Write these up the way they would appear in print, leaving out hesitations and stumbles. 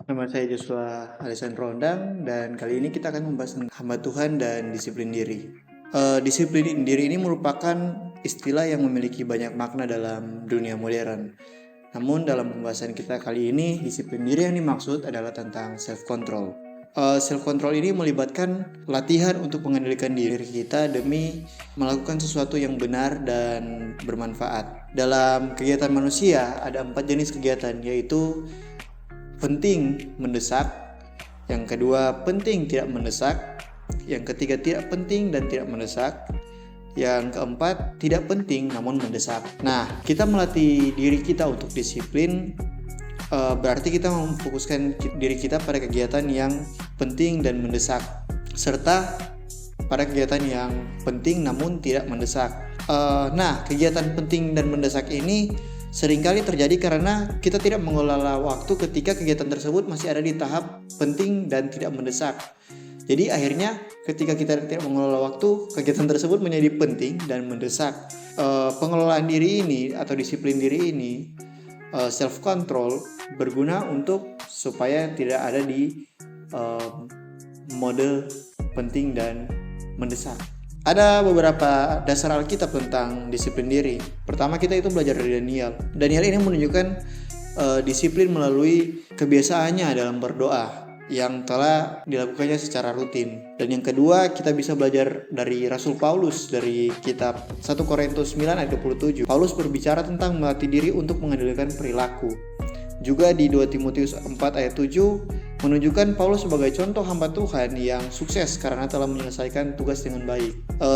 Nama saya Joshua Alessandro Ondang dan kali ini kita akan membahas tentang hamba Tuhan dan disiplin diri. Disiplin diri ini merupakan istilah yang memiliki banyak makna dalam dunia modern. Namun dalam pembahasan kita kali ini, disiplin diri yang dimaksud adalah tentang self-control. Self-control ini melibatkan latihan untuk mengendalikan diri kita demi melakukan sesuatu yang benar dan bermanfaat. Dalam kegiatan manusia ada 4 jenis kegiatan, yaitu penting mendesak, yang kedua penting tidak mendesak, yang ketiga tidak penting dan tidak mendesak, yang keempat tidak penting namun mendesak. Nah, kita melatih diri kita untuk disiplin, berarti kita memfokuskan diri kita pada kegiatan yang penting dan mendesak, serta pada kegiatan yang penting namun tidak mendesak. Nah, kegiatan penting dan mendesak ini seringkali terjadi karena kita tidak mengelola waktu ketika kegiatan tersebut masih ada di tahap penting dan tidak mendesak. Jadi akhirnya ketika kita tidak mengelola waktu, kegiatan tersebut menjadi penting dan mendesak. Pengelolaan diri ini atau disiplin diri ini, self control, berguna untuk supaya tidak ada di mode penting dan mendesak. Ada beberapa dasar Alkitab tentang disiplin diri. Pertama, kita itu belajar dari Daniel. Daniel ini menunjukkan disiplin melalui kebiasaannya dalam berdoa yang telah dilakukannya secara rutin. Dan yang kedua, kita bisa belajar dari Rasul Paulus dari kitab 1 Korintus 9 ayat 27. Paulus berbicara tentang melatih diri untuk mengendalikan perilaku. Juga di 2 Timotius 4 ayat 7 menunjukkan Paulus sebagai contoh hamba Tuhan yang sukses karena telah menyelesaikan tugas dengan baik.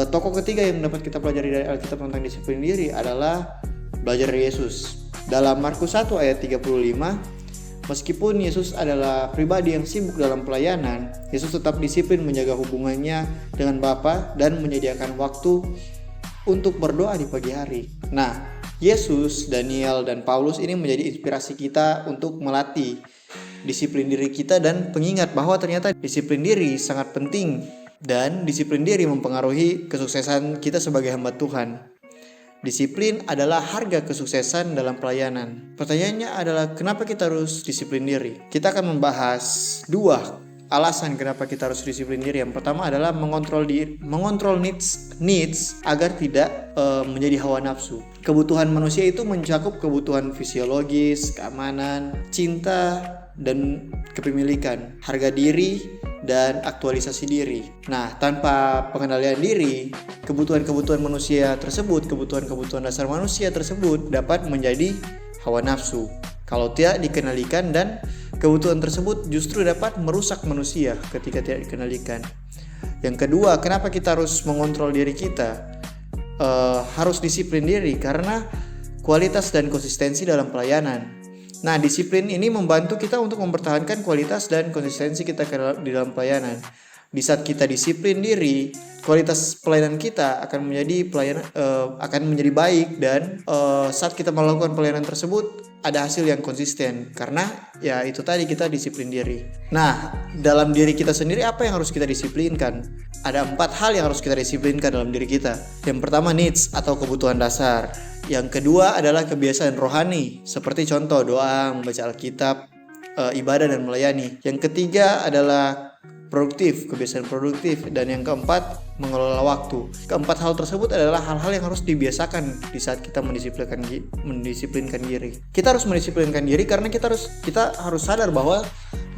Tokoh ketiga yang dapat kita pelajari dari Alkitab tentang disiplin diri adalah belajar dari Yesus. Dalam Markus 1 ayat 35, meskipun Yesus adalah pribadi yang sibuk dalam pelayanan, Yesus tetap disiplin menjaga hubungannya dengan Bapa dan menyediakan waktu untuk berdoa di pagi hari. Nah, Yesus, Daniel, dan Paulus ini menjadi inspirasi kita untuk melatih disiplin diri kita dan pengingat bahwa ternyata disiplin diri sangat penting dan disiplin diri mempengaruhi kesuksesan kita sebagai hamba Tuhan. Disiplin adalah harga kesuksesan dalam pelayanan. Pertanyaannya adalah kenapa kita harus disiplin diri? Kita akan membahas 2 alasan kenapa kita harus disiplin diri. Yang pertama adalah mengontrol needs agar tidak menjadi hawa nafsu. Kebutuhan manusia itu mencakup kebutuhan fisiologis, keamanan, cinta, dan kepemilikan, harga diri, dan aktualisasi diri. Nah, tanpa pengendalian diri, kebutuhan-kebutuhan manusia tersebut, kebutuhan-kebutuhan dasar manusia tersebut dapat menjadi hawa nafsu kalau tidak dikendalikan, dan kebutuhan tersebut justru dapat merusak manusia ketika tidak dikendalikan. Yang kedua, kenapa kita harus mengontrol diri kita? Harus disiplin diri karena kualitas dan konsistensi dalam pelayanan. Nah, disiplin ini membantu kita untuk mempertahankan kualitas dan konsistensi kita di dalam pelayanan. Di saat kita disiplin diri, kualitas pelayanan kita akan menjadi baik, dan saat kita melakukan pelayanan tersebut ada hasil yang konsisten karena ya itu tadi, kita disiplin diri. Nah, dalam diri kita sendiri apa yang harus kita disiplinkan? Ada 4 hal yang harus kita disiplinkan dalam diri kita. Yang pertama, needs atau kebutuhan dasar. Yang kedua adalah kebiasaan rohani, seperti contoh doa, membaca Alkitab, ibadah, dan melayani. Yang ketiga adalah produktif, kebiasaan produktif. Dan yang keempat, mengelola waktu. Keempat hal tersebut adalah hal-hal yang harus dibiasakan di saat kita mendisiplinkan diri. Kita harus mendisiplinkan diri karena kita harus sadar bahwa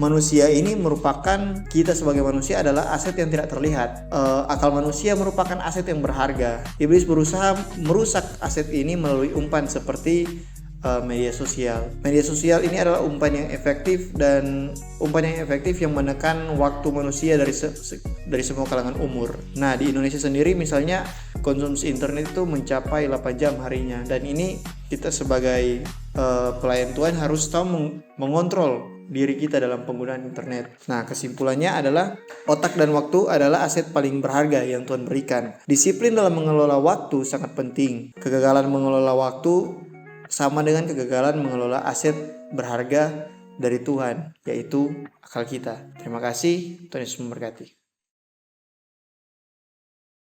manusia ini merupakan, kita sebagai manusia adalah aset yang tidak terlihat. Akal manusia merupakan aset yang berharga. Iblis berusaha merusak aset ini melalui umpan seperti media sosial. Media sosial ini adalah umpan yang efektif yang menekan waktu manusia dari semua kalangan umur. Nah, di Indonesia sendiri misalnya konsumsi internet itu mencapai 8 jam harinya, dan ini kita sebagai pelayan Tuhan harus tahu mengontrol diri kita dalam penggunaan internet. Nah, kesimpulannya adalah otak dan waktu adalah aset paling berharga yang Tuhan berikan. Disiplin dalam mengelola waktu sangat penting. Kegagalan mengelola waktu sama dengan kegagalan mengelola aset berharga dari Tuhan, yaitu akal kita. Terima kasih, Tuhan Yesus memberkati.